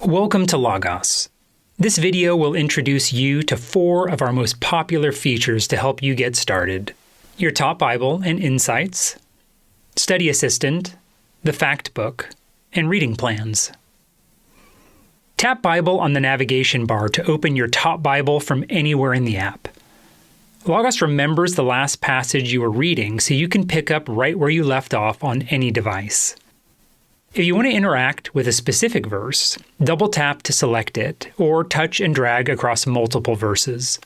Welcome to Logos. This video will introduce you to 4 of our most popular features to help you get started: your top Bible and insights, study assistant, the Factbook, and reading plans. Tap Bible on the navigation bar to open your top Bible from anywhere in the app. Logos remembers the last passage you were reading so you can pick up right where you left off on any device. If you want to interact with a specific verse, double-tap to select it, or touch and drag across multiple verses.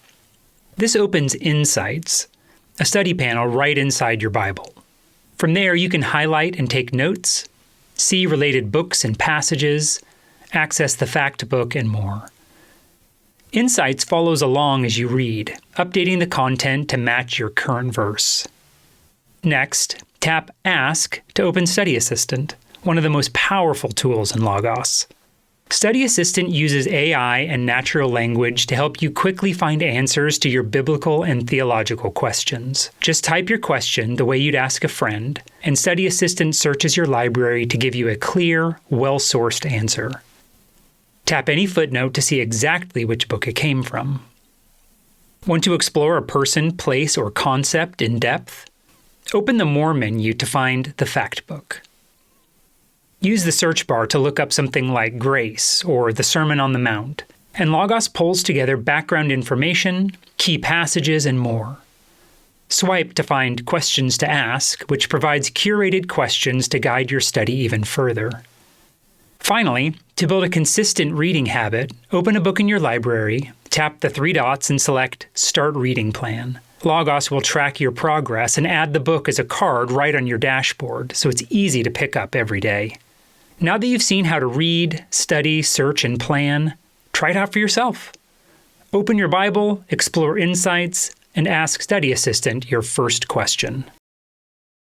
This opens Insights, a study panel right inside your Bible. From there, you can highlight and take notes, see related books and passages, access the Factbook, and more. Insights follows along as you read, updating the content to match your current verse. Next, tap Ask to open Study Assistant, one of the most powerful tools in Logos. Study Assistant uses AI and natural language to help you quickly find answers to your biblical and theological questions. Just type your question the way you'd ask a friend, and Study Assistant searches your library to give you a clear, well-sourced answer. Tap any footnote to see exactly which book it came from. Want to explore a person, place, or concept in depth? Open the More menu to find the Factbook. Use the search bar to look up something like Grace or the Sermon on the Mount, and Logos pulls together background information, key passages, and more. Swipe to find Questions to Ask, which provides curated questions to guide your study even further. Finally, to build a consistent reading habit, open a book in your library, tap the 3 dots and select Start Reading Plan. Logos will track your progress and add the book as a card right on your dashboard, so it's easy to pick up every day. Now that you've seen how to read, study, search, and plan, try it out for yourself. Open your Bible, explore Insights, and ask Study Assistant your first question.